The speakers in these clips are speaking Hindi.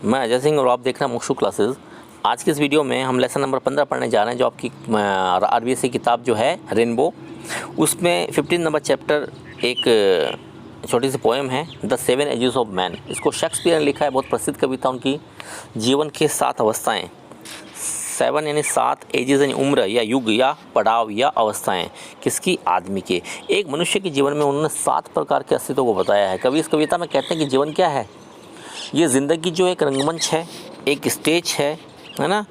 मैं अजय सिंह और आप देख रहे हैं मुक्षु क्लासेस। आज की इस वीडियो में हम लेसन नंबर 15 पढ़ने जा रहे हैं, जो आपकी RBSC किताब जो है रेनबो, उसमें 15 नंबर चैप्टर एक छोटी सी पोएम है, द 7 एजेस ऑफ मैन। इसको शेक्सपियर ने लिखा है, बहुत प्रसिद्ध कविता उनकी। जीवन के 7 अवस्थाएँ, 7 यानी 7 एजेस यानी उम्र या युग या पड़ाव या अवस्थाएं, किसकी? आदमी के। एक मनुष्य के जीवन में उन्होंने 7 प्रकार के अस्तित्व को बताया है। कवि इस कविता में कहते हैं कि जीवन क्या है? ये ज़िंदगी जो एक रंगमंच है, एक स्टेज है ना,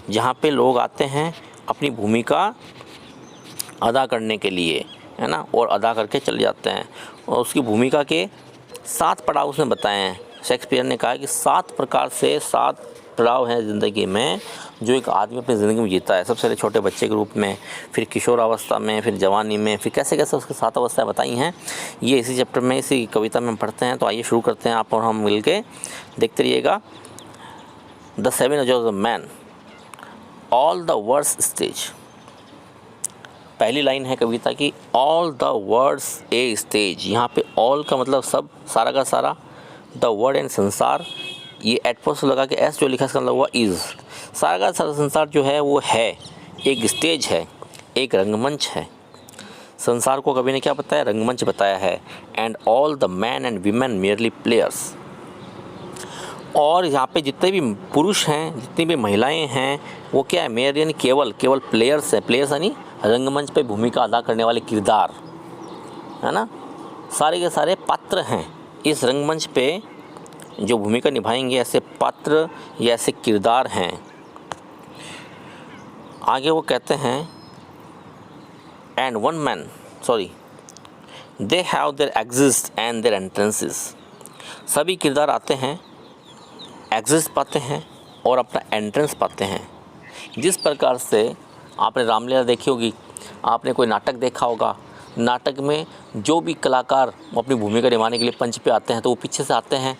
जहाँ पे लोग आते हैं अपनी भूमिका अदा करने के लिए, है ना, और अदा करके चले जाते हैं। और उसकी भूमिका के 7 पड़ाव उसने बताए हैं। शेक्सपियर ने कहा कि 7 प्रकार से 7 पड़ाव हैं ज़िंदगी में, जो एक आदमी अपनी ज़िंदगी में जीता है। सबसे पहले छोटे बच्चे के रूप में, फिर किशोर अवस्था में, फिर जवानी में, फिर कैसे कैसे उसके 7 अवस्थाएं बताई हैं। ये इसी चैप्टर में, इसी कविता में हम पढ़ते हैं। तो आइए शुरू करते हैं, आप और हम मिल के देखते रहिएगा। The 7 ages of man, all the words stage. पहली लाइन है कविता की, all the words a stage. यहाँ पे ऑल का मतलब सब, सारा का सारा, द वर्ड एंड संसार, ये एटपोस लगा के एस जो लिखा इसका मतलब हुआ इज़। सारा का सारा संसार जो है वो है, एक स्टेज है, एक रंगमंच है। संसार को कवि ने क्या बताया? रंगमंच बताया है। And all the man and women merely players. और यहाँ पे जितने भी पुरुष हैं, जितनी भी महिलाएं हैं, वो क्या है? मेयर यानी केवल प्लेयर्स हैं। प्लेयर्स यानी रंगमंच पे भूमिका अदा करने वाले किरदार, है ना। सारे के सारे पात्र हैं इस रंगमंच पे, जो भूमिका निभाएंगे, ऐसे पात्र या ऐसे किरदार हैं। आगे वो कहते हैं, and one man they have their exist and their entrances. सभी किरदार आते हैं, एग्जिस्ट पाते हैं और अपना एंट्रेंस पाते हैं। जिस प्रकार से आपने रामलीला देखी होगी, आपने कोई नाटक देखा होगा, नाटक में जो भी कलाकार अपनी भूमिका निभाने के लिए मंच पे आते हैं तो वो पीछे से आते हैं,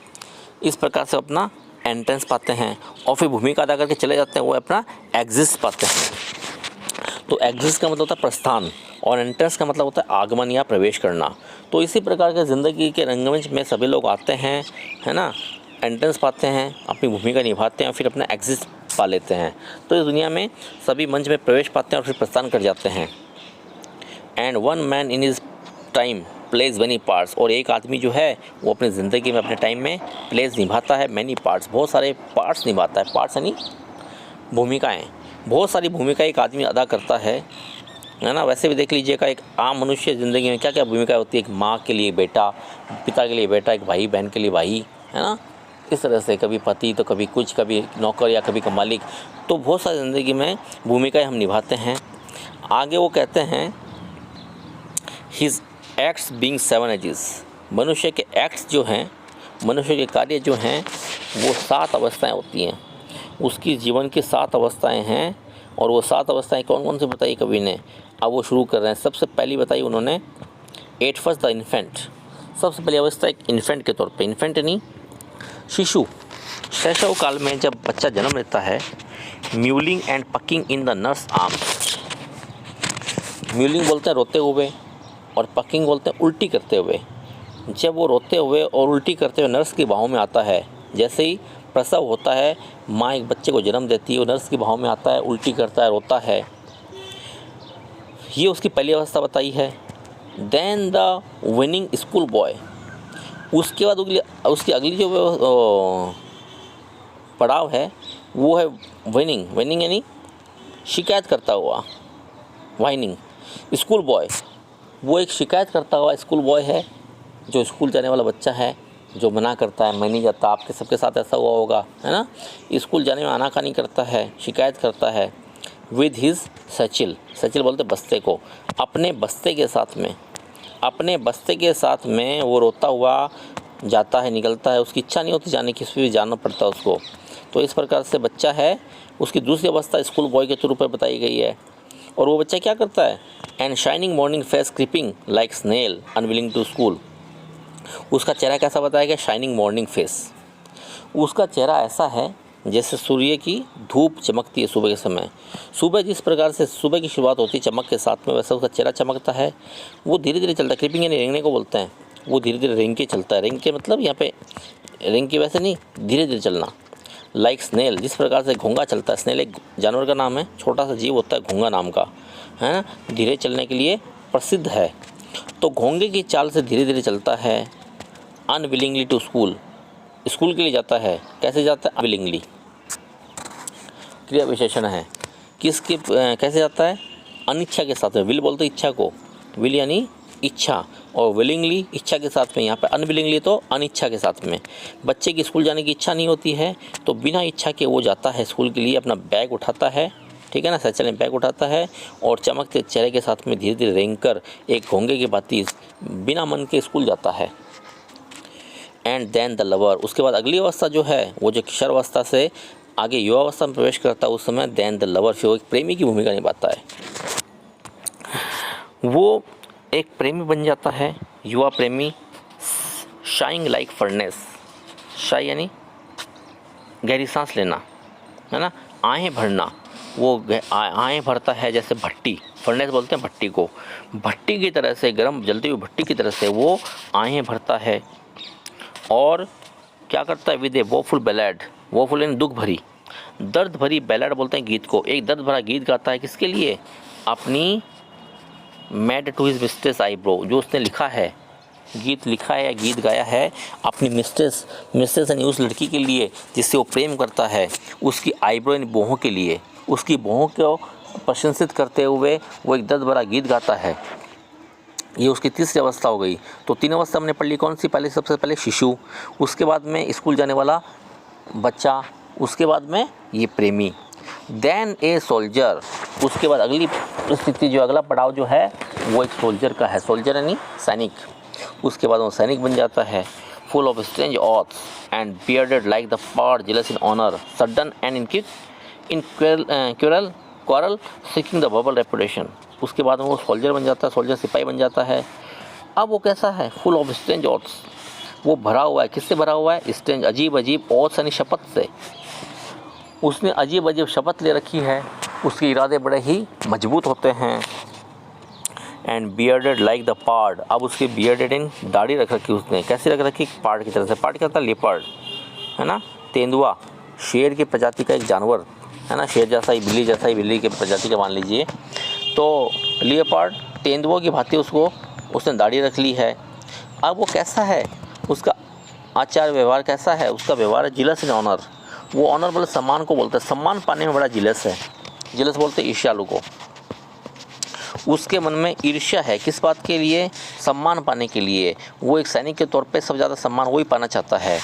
इस प्रकार से अपना एंट्रेंस पाते हैं और फिर भूमिका अदा करके चले जाते हैं, वो अपना एग्जिस्ट पाते हैं। तो एग्जिस्ट का मतलब होता है प्रस्थान और एंट्रेंस का मतलब होता है आगमन या प्रवेश करना। तो इसी प्रकार के ज़िंदगी के रंगमंच में सभी लोग आते हैं, है ना, एंट्रेंस पाते हैं, अपनी भूमिका निभाते हैं और फिर अपना एग्जिस्ट पा लेते हैं। तो इस दुनिया में सभी मंच में प्रवेश पाते हैं और फिर प्रस्थान कर जाते हैं। And one man in his time plays many parts. और एक आदमी जो है वो अपनी ज़िंदगी में अपने टाइम में प्लेज निभाता है मैनी पार्ट्स, बहुत सारे पार्ट्स निभाता है। पार्ट्स यानी भूमिकाएं, बहुत सारी भूमिका एक आदमी अदा करता है ना। वैसे भी देख लीजिएगा, एक आम मनुष्य ज़िंदगी में क्या क्या भूमिका होती है। एक माँ के लिए बेटा, पिता के लिए बेटा, एक भाई बहन के लिए भाई, है ना। इस तरह से कभी पति तो कभी कुछ, कभी नौकर या कभी का मालिक। तो बहुत सारी ज़िंदगी में भूमिकाएं हम निभाते हैं। आगे वो कहते हैं, हिज एक्ट्स बीइंग 7 एजेस। मनुष्य के एक्ट्स जो हैं, मनुष्य के कार्य जो हैं, वो 7 अवस्थाएं होती हैं। उसकी जीवन की 7 अवस्थाएं हैं। और वो 7 अवस्थाएं कौन कौन सी बताई कवि ने? अब वो शुरू कर रहे हैं। सबसे पहली बताई उन्होंने, एट फर्स्ट द इन्फेंट। सबसे पहली अवस्था एक इन्फेंट के तौर पे, इन्फेंट यानी शिशु। शैशव काल में जब बच्चा जन्म लेता है, mewling and packing in the nurse arms. Mewling बोलते हैं रोते हुए, और पकिंग बोलते हैं उल्टी करते हुए। जब वो रोते हुए और उल्टी करते हुए नर्स की बाहों में आता है, जैसे ही प्रसव होता है, माँ एक बच्चे को जन्म देती है, वो नर्स की बाहों में आता है, उल्टी करता है, रोता है। ये उसकी पहली अवस्था बताई है। Then the whining school boy. उसके बाद उसकी अगली जो पड़ाव है वो है विनिंग यानी शिकायत करता हुआ, वाइनिंग। स्कूल बॉय, वो एक शिकायत करता हुआ स्कूल बॉय है, जो स्कूल जाने वाला बच्चा है, जो मना करता है, मैं नहीं जाता। आपके सबके साथ ऐसा हुआ होगा, है ना। स्कूल जाने में आनाकानी करता है, शिकायत करता है। विद हिज सचिल बोलते बस्ते को, अपने बस्ते के साथ में वो रोता हुआ जाता है, निकलता है। उसकी इच्छा नहीं होती जाने की, फिर भी जाना पड़ता है उसको। तो इस प्रकार से बच्चा है। उसकी दूसरी अवस्था स्कूल बॉय के तौर पर बताई गई है। और वो बच्चा क्या करता है? And shining morning face creeping like snail unwilling to school. उसका चेहरा कैसा बताया गया? Shining morning face. उसका चेहरा ऐसा है जैसे सूर्य की धूप चमकती है सुबह के समय। सुबह जिस प्रकार से सुबह की शुरुआत होती है चमक के साथ में, वैसा उसका चेहरा चमकता है। वो धीरे धीरे चलता है, क्रीपिंग यानी रेंगने को बोलते हैं। वो धीरे धीरे रेंग के चलता है। रेंग के मतलब यहाँ पे रेंग के वैसे नहीं, धीरे धीरे चलना। लाइक स्नेल, जिस प्रकार से घोंगा चलता है। स्नेल एक जानवर का नाम है, छोटा सा जीव होता है घोंगा नाम का, है ना, धीरे चलने के लिए प्रसिद्ध है। तो घोंगे की चाल से धीरे धीरे चलता है। अनविलिंगली टू स्कूल, स्कूल के लिए जाता है। कैसे जाता है? अनविलिंगली, क्रिया विशेषण है। किसके कैसे जाता है? अनिच्छा के साथ में। विल बोलते इच्छा को, विल यानी इच्छा, और विलिंगली इच्छा के साथ में। यहाँ पे अनविलिंगली तो अनिच्छा के साथ में। बच्चे की स्कूल जाने की इच्छा नहीं होती है तो बिना इच्छा के वो जाता है स्कूल के लिए, अपना बैग उठाता है, ठीक है ना, साइकिल में बैग उठाता है और चमकते चेहरे के साथ में धीरे धीरे रेंगकर एक घोंगे की भांति बिना मन के स्कूल जाता है। एंड देन द लवर, उसके बाद अगली अवस्था जो है वो जो किशोर अवस्था से आगे युवा अवस्था में प्रवेश करता है, उस समय देन द लवर, फिर वो एक प्रेमी की भूमिका निभाता है। वो एक प्रेमी बन जाता है, युवा प्रेमी। शाइंग लाइक फर्नेस, शाई यानी गहरी सांस लेना, है ना, आहें भरना। वो आहें भरता है जैसे भट्टी, फर्नेस बोलते हैं भट्टी को, भट्टी की तरह से, गर्म जलती हुई भट्टी की तरह से वो आहें भरता है। और क्या करता है? With A woeful ballad, woeful यानी दुख भरी, दर्द भरी बैलेड बोलते हैं गीत को। एक दर्द भरा गीत गाता है, किसके लिए? अपनी made to his mistress eyebrow, जो उसने लिखा है, गीत लिखा है या गीत गाया है अपनी मिस्ट्रेस यानी उस लड़की के लिए जिससे वो प्रेम करता है, उसकी आईब्रो यानी बाहों के लिए, उसकी बाहों को प्रशंसित करते हुए वो एक दर्द भरा गीत गाता है। ये उसकी तीसरी अवस्था हो गई। तो 3 अवस्था हमने पढ़ ली। कौन सी? पहले, सबसे पहले शिशु, उसके बाद में स्कूल जाने वाला बच्चा, उसके बाद में ये प्रेमी। देन ए सोल्जर, उसके बाद अगली स्थिति जो अगला पड़ाव जो है वो एक सोल्जर का है। सोल्जर यानी सैनिक, उसके बाद वो सैनिक बन जाता है। Full of strange oaths and bearded like the pard, jealous in honour, sudden and in quarrel seeking the bubble reputation. उसके बाद में वो सोल्जर बन जाता है, सोल्जर सिपाही बन जाता है। अब वो कैसा है? फुल ऑफ स्ट्रेंज ऑथ्स, वो भरा हुआ है। किससे भरा हुआ है? स्ट्रेंज, अजीब अजीब, ऑथ्स यानी शपथ से। उसने अजीब अजीब शपथ ले रखी है, उसके इरादे बड़े ही मजबूत होते हैं। एंड बियर्डेड लाइक द पार्ड, अब उसके बियर्डेड इन दाढ़ी रख रखी उसने। कैसी रख रखी? पार्ड की तरह से। पार्ड क्या होता है? लेपर्ड, है ना, तेंदुआ, शेर की प्रजाति का एक जानवर, है ना, शेर जैसा ही, बिल्ली जैसा ही, बिल्ली की प्रजाति का मान लीजिए। तो लेपर्ड, तेंदुओं की भांति उसने दाढ़ी रख ली है। अब वो कैसा है? उसका आचार व्यवहार कैसा है? उसका व्यवहार है जिलस इन ऑनर, वो ऑनर बोले सम्मान को बोलते हैं, सम्मान पाने में बड़ा जिलस है। जिलस बोलते हैं ईर्ष्यालु को। उसके मन में ईर्ष्या है, किस बात के लिए? सम्मान पाने के लिए। वो एक सैनिक के तौर पे सबसे ज़्यादा सम्मान वही पाना चाहता है,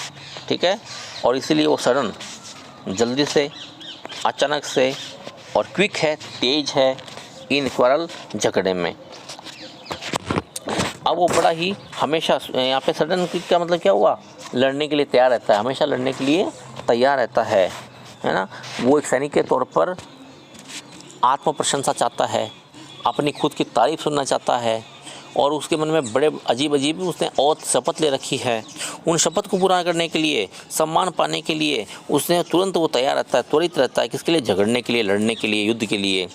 ठीक है, और इसीलिए वो सडन, जल्दी से, अचानक से, और क्विक है, तेज है, इन क्वारल, झगड़े में। अब वो बड़ा ही हमेशा, यहाँ पे सडन क्विक का मतलब क्या हुआ? लड़ने के लिए तैयार रहता है, हमेशा लड़ने के लिए तैयार रहता है ना। वो एक सैनिक के तौर पर आत्म प्रशंसा चाहता है, अपनी खुद की तारीफ सुनना चाहता है, और उसके मन में बड़े अजीब अजीब उसने और शपथ ले रखी है। उन शपथ को पूरा करने के लिए, सम्मान पाने के लिए उसने तुरंत वो तैयार रहता है, त्वरित रहता है। किसके लिए? झगड़ने के लिए, लड़ने के लिए, युद्ध के लिए।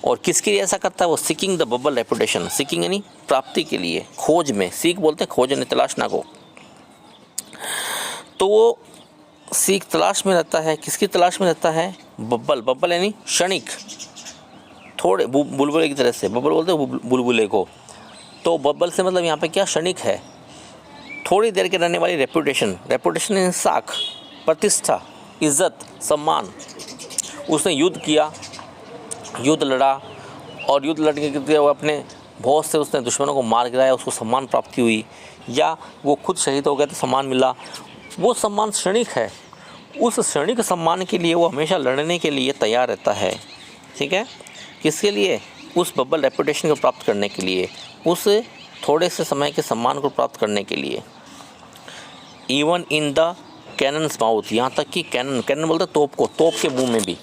और किसके लिए ऐसा करता है? वो seeking the bubble reputation, seeking यानी प्राप्ति के लिए, खोज में। सीख बोलते हैं खोज यानी तलाशना को। तो वो सीख तलाश में रहता है। किसकी तलाश में रहता है? बब्बल, बब्बल यानी क्षणिक, थोड़े बुलबुले की तरह से, बब्बल बोलते हैं बुलबुले को। तो बब्बल से मतलब यहाँ पे क्या? क्षणिक है, थोड़ी देर के रहने वाली रेपुटेशन। रेपुटेशन यानी साख, प्रतिष्ठा, इज्जत, सम्मान। उसने युद्ध किया, युद्ध लड़ा, और युद्ध लड़ने के वो अपने बहुत से उसने दुश्मनों को मार गिराया, उसको सम्मान प्राप्ति हुई, या वो खुद शहीद हो गया तो सम्मान मिला। वो सम्मान क्षणिक है। उस क्षणिक सम्मान के लिए वो हमेशा लड़ने के लिए तैयार रहता है, ठीक है। किसके लिए? उस बबल रेपुटेशन को प्राप्त करने के लिए, उस थोड़े से समय के सम्मान को प्राप्त करने के लिए। Even in the cannons mouth, यहाँ तक कि कैनन बोलते तोप को, तोप के मुंह में भी,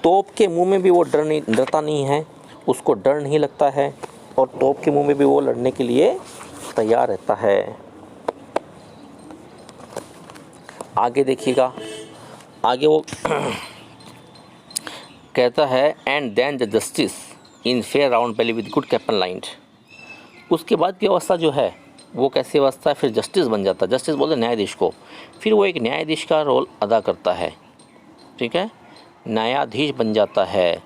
तोप के मुंह में भी वो डरता नहीं है, उसको डर नहीं लगता है, और तोप के मुंह में भी वो लड़ने के लिए तैयार रहता है। आगे देखिएगा, आगे वो कहता है and then the justice in fair round belly with good capon lined. उसके बाद की अवस्था जो है वो कैसी अवस्था है, फिर जस्टिस बन जाता है, जस्टिस बोलते हैं न्यायाधीश को, फिर वो एक न्यायाधीश का रोल अदा करता है, ठीक है, न्यायाधीश बन जाता है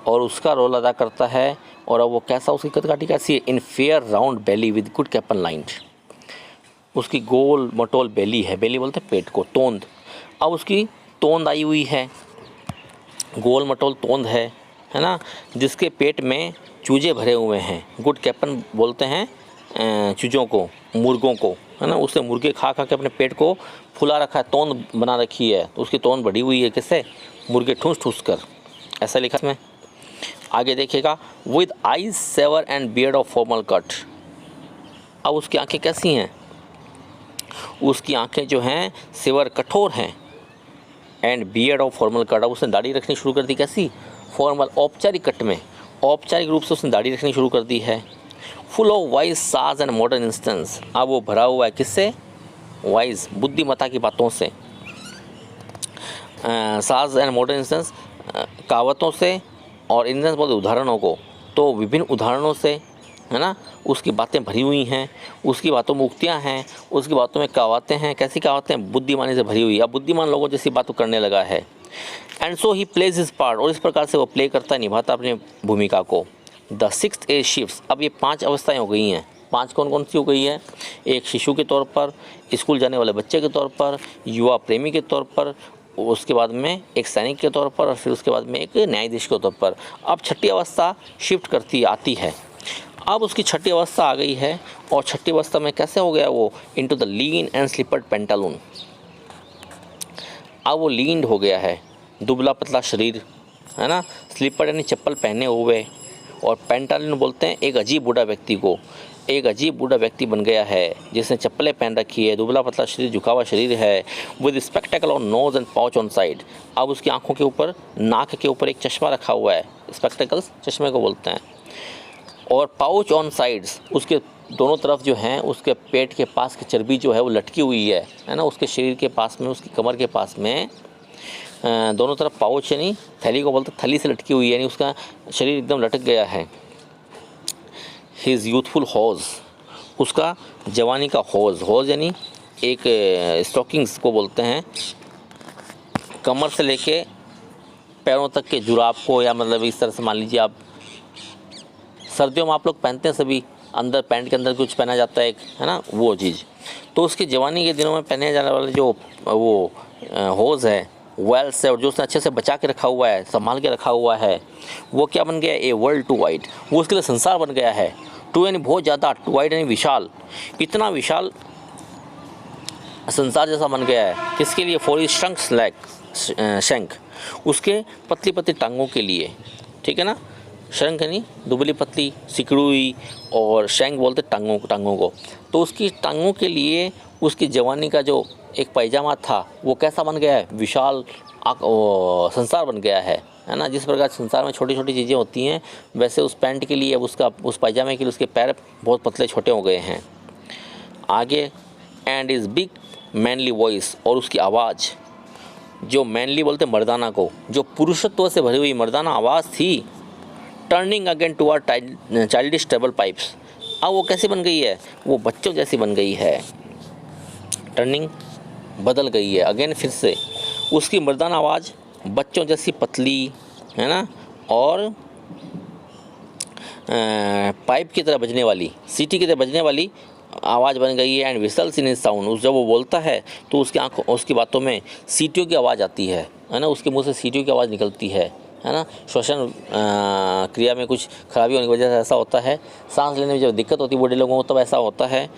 और उसका रोल अदा करता है। और अब वो कैसा, उसकी कदकाठी कैसी है, in fair round belly with good capon lined, उसकी गोल मटोल बेली है, बेली बोलते हैं पेट को, तोंद, अब उसकी तोंद आई हुई है, गोल मटोल तोंद है ना, जिसके पेट में चूजे भरे हुए हैं, गुड कैपन बोलते हैं चूजों को, मुर्गों को, है ना, उसने मुर्गे खा खा के अपने पेट को फुला रखा है, तोंद बना रखी है, तो उसकी तोंद बढ़ी हुई है, किससे, मुर्गे ठूस ठूस कर, ऐसा लिखा इसमें। आगे देखिएगा, with eyes severe and beard of formal cut, अब उसकी आंखें कैसी हैं, उसकी आंखें जो हैं सेवर कठोर हैं, and beard of formal cut, अब उसने दाढ़ी रखनी शुरू कर दी, कैसी, फॉर्मल, औपचारिक कट में, औपचारिक रूप से उसने दाढ़ी रखनी शुरू कर दी है। फुल ऑफ वाइज साज एंड मॉडर्न इंस्टेंस, अब वो भरा हुआ है किससे, वाइज, बुद्धिमत्ता की बातों से, साज एंड मॉडर्न इंस्टेंस, कहावतों से, और इंस्टेंस बोलते उदाहरणों को, तो विभिन्न उदाहरणों से, है ना, उसकी बातें भरी हुई हैं, उसकी बातों में उक्तियाँ हैं, उसकी बातों में कहावतें हैं, कैसी कहावतें हैं, बुद्धिमानी से भरी हुई, अब बुद्धिमान लोगों जैसी बात करने लगा है। And so he plays his part, और इस प्रकार से वो प्ले करता है, निभाता अपनी भूमिका को। द 6th एज शिफ्ट्स, अब ये 5 अवस्थाएं हो गई हैं, 5 कौन कौन सी हो गई है, एक शिशु के तौर पर, स्कूल जाने वाले बच्चे के तौर पर, युवा प्रेमी के तौर पर, उसके बाद में एक सैनिक के तौर पर, और फिर उसके बाद में एक न्यायाधीश के तौर पर। अब छठी अवस्था शिफ्ट करती आती है, अब उसकी छठी अवस्था आ गई है, और छठी अवस्था में कैसे हो गया वो, into the lean and slippered pantaloon, अब वो लीन हो गया है, दुबला पतला शरीर, है ना, स्लीपर यानी चप्पल पहने हुए, और पेंटालून बोलते हैं एक अजीब बूढ़ा व्यक्ति को, एक अजीब बूढ़ा व्यक्ति बन गया है जिसने चप्पलें पहन रखी है, दुबला पतला शरीर, झुका हुआ शरीर है, with spectacle on nose and pouch on side, अब उसकी आंखों के ऊपर, नाक के ऊपर एक चश्मा रखा हुआ है, स्पेक्टेकल्स चश्मे को बोलते हैं, और पाउच ऑन साइड्स, उसके दोनों तरफ जो हैं, उसके पेट के पास की चर्बी जो है वो लटकी हुई है ना, उसके शरीर के पास में, उसकी कमर के पास में दोनों तरफ पाउच, यानी थैली को बोलते, थैली से लटकी हुई है, यानी उसका शरीर एकदम लटक गया है। हिज यूथफुल हॉज, उसका जवानी का हॉज, हॉज यानी एक स्टॉकिंग्स को बोलते हैं, कमर से लेके पैरों तक के जुराब को, या मतलब इस तरह से मान लीजिए आप, सर्दियों में आप लोग पहनते हैं सभी, अंदर पैंट के अंदर कुछ पहना जाता है एक, है ना, वो चीज़, तो उसकी जवानी के दिनों में पहने जाने वाले जो वो हॉज है, वेल से, और जो उसने अच्छे से बचा के रखा हुआ है, संभाल के रखा हुआ है, वो क्या बन गया, ए वर्ल्ड टू वाइड, वो उसके लिए संसार बन गया है, टू यानी बहुत ज़्यादा, टू वाइड यानी विशाल, इतना विशाल संसार जैसा बन गया है, किसके लिए, फॉर हिज शंक्स लेग, शंख, उसके पतली पतली टांगों के लिए, ठीक है ना, शंख यानी दुबली पतली सिकड़ी हुई, और शंख बोलते टांगों को, तो उसकी टांगों के लिए उसकी जवानी का जो एक पैजामा था वो कैसा बन गया है, विशाल संसार बन गया है ना, जिस प्रकार संसार में छोटी छोटी चीज़ें होती हैं, वैसे उस पैंट के लिए, अब उसका उस पैजामे के लिए उसके पैर बहुत पतले छोटे हो गए हैं। आगे, and is big manly voice, और उसकी आवाज़, जो मैनली बोलते मर्दाना को, जो पुरुषत्व से भरी हुई मर्दाना आवाज़ थी, turning again toward childish treble pipes, अब वो कैसी बन गई है, वो बच्चों जैसी बन गई है, टर्निंग बदल गई है, अगेन फिर से उसकी मर्दाना आवाज़ बच्चों जैसी पतली, है ना, और पाइप की तरह बजने वाली, सीटी की तरह बजने वाली आवाज़ बन गई है। And whistles in his sound, जब वो बोलता है तो उसकी आँखों, उसकी बातों में सीटियों की आवाज़ आती है ना, उसके मुंह से सीटियों की आवाज़ निकलती है ना, श्वसन क्रिया में कुछ खराबी होने की वजह से ऐसा होता है, सांस लेने में जब दिक्कत होती है बूढ़े लोगों को तब ऐसा होता है।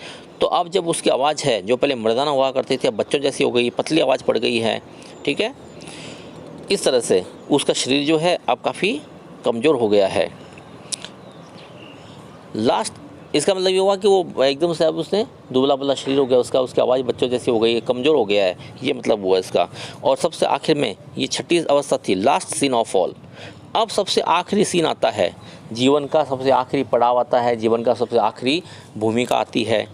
तो अब जब उसकी आवाज़ है जो पहले मर्दाना हुआ करती थी, अब बच्चों जैसी हो गई, पतली आवाज़ पड़ गई है, ठीक है, इस तरह से उसका शरीर जो है अब काफ़ी कमज़ोर हो गया है। लास्ट, इसका मतलब ये हुआ कि वो एकदम से अब उसने दुबला पतला शरीर हो गया उसका, उसकी आवाज़ बच्चों जैसी हो गई, कमज़ोर हो गया है, ये मतलब हुआ इसका। और सबसे आखिर में ये छठी अवस्था थी, लास्ट सीन ऑफ ऑल। अब सबसे आखिरी सीन आता है, जीवन का सबसे आखिरी पड़ाव आता है, जीवन का सबसे आखिरी भूमिका आती है,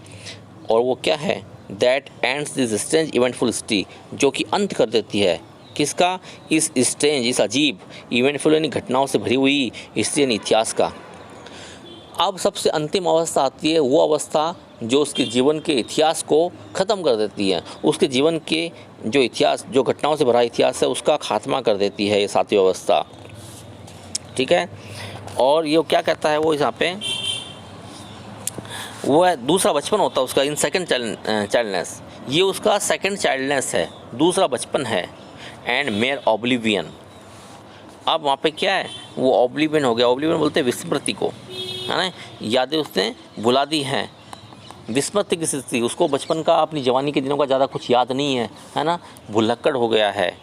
और वो क्या है, that ends this strange eventful history, जो कि अंत कर देती है किसका, इस स्ट्रेंज, इस अजीब इवेंटफुल यानी घटनाओं से भरी हुई हिस्ट्री यानी इतिहास का। अब सबसे अंतिम अवस्था आती है, वो अवस्था जो उसके जीवन के इतिहास को ख़त्म कर देती है। उसके जीवन के जो इतिहास, जो घटनाओं से भरा इतिहास है, उसका खात्मा कर देती है ये सातवीं अवस्था। ठीक है। और ये क्या कहता है वो यहाँ पे, वो है दूसरा बचपन होता है उसका, इन सेकंड चाइल्डनेस। ये उसका सेकंड चाइल्डनेस है, दूसरा बचपन है। एंड मेयर ऑब्लिवियन, अब वहाँ पे क्या है, वो ऑब्लिवियन हो गया। ऑब्लिवियन बोलते हैं विस्मृति को, है ना, यादें उसने भुला दी हैं। विस्मृति की स्थिति, उसको बचपन का, अपनी जवानी के दिनों का ज़्यादा कुछ याद नहीं है ना, भुलक्कड़ हो गया है।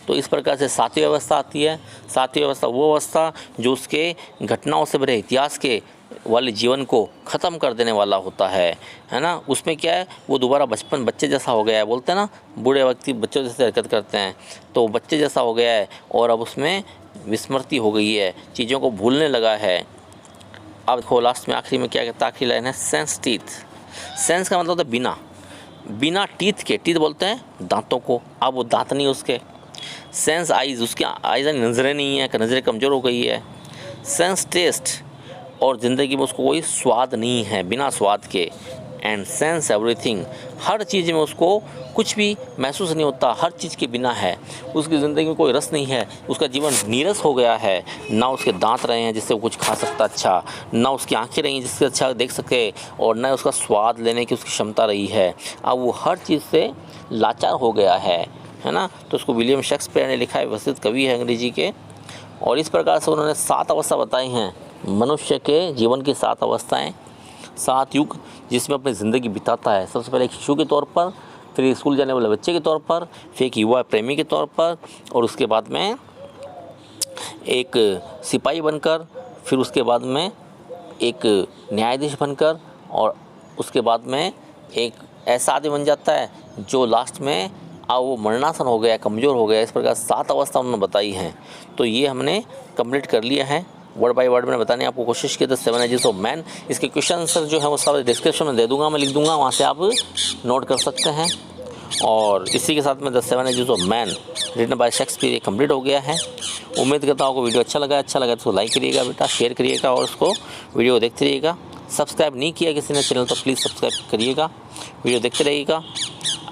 तो इस प्रकार से सातवीं अवस्था आती है। सातवीं अवस्था वो अवस्था जो उसके घटनाओं से भरे इतिहास के वाले जीवन को ख़त्म कर देने वाला होता है ना। उसमें क्या है, वो दोबारा बचपन, बच्चे जैसा हो गया है। बोलते हैं ना, बूढ़े व्यक्ति बच्चों जैसे हरकत करते हैं, तो बच्चे जैसा हो गया है और अब उसमें विस्मृति हो गई है, चीज़ों को भूलने लगा है। अब देखो लास्ट में, आखिरी में क्या कहता है, आखिरी लाइन है सेंस टीथ। सेंस का मतलब होता है बिना, बिना टीथ के, टीथ बोलते हैं दांतों को, अब वो दांत नहीं उसके। सेंस आइज़, उसकी आइज़ नज़रें नहीं है, नज़रें कमज़ोर हो गई है। सेंस टेस्ट, और ज़िंदगी में उसको कोई स्वाद नहीं है, बिना स्वाद के। एंड सेंस एवरीथिंग, हर चीज़ में उसको कुछ भी महसूस नहीं होता, हर चीज़ के बिना है। उसकी ज़िंदगी में कोई रस नहीं है, उसका जीवन नीरस हो गया है। ना उसके दांत रहे हैं जिससे वो कुछ खा सकता अच्छा, ना उसकी आंखें रही हैं जिससे अच्छा देख सके, और ना उसका स्वाद लेने की उसकी क्षमता रही है। अब वो हर चीज़ से लाचार हो गया है ना। तो उसको विलियम शेक्सपियर ने लिखा है, प्रसिद्ध कवि है अंग्रेजी के। और इस प्रकार से उन्होंने 7 अवस्था बताई हैं, मनुष्य के जीवन की 7 अवस्थाएं, 7 युग जिसमें अपनी ज़िंदगी बिताता है। सबसे पहले एक शिशु के तौर पर, फिर स्कूल जाने वाले बच्चे के तौर पर, फिर एक युवा प्रेमी के तौर पर, और उसके बाद में एक सिपाही बनकर, फिर उसके बाद में एक न्यायाधीश बनकर, और उसके बाद में एक ऐसा आदमी बन जाता है जो लास्ट में वो मरणासन हो गया, कमज़ोर हो गया। इस प्रकार 7 अवस्था उन्होंने बताई हैं। तो ये हमने कंप्लीट कर लिया है, वर्ड बाय वर्ड मैंने बताने आपको कोशिश की। द 7 एजेस ऑफ मैन, इसके क्वेश्चन आंसर जो है वो सब डिस्क्रिप्शन में दे दूंगा, मैं लिख दूंगा, वहाँ से आप नोट कर सकते हैं। और इसी के साथ में the 7 ages of man written by Shakespeare ये कंप्लीट हो गया है। उम्मीद करता हूँ आपको वीडियो अच्छा लगा तो उसको लाइक करिएगा बेटा, शेयर करिएगा, और उसको वीडियो देखते रहिएगा। सब्सक्राइब नहीं किया किसी ने चैनल तो प्लीज़ सब्सक्राइब करिएगा, वीडियो देखते रहिएगा।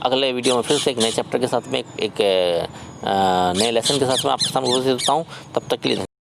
अगले वीडियो में फिर से एक नए चैप्टर के साथ में, एक नए लेसन के साथ में आपके सामने उपस्थित होता हूँ। तब तक के लिए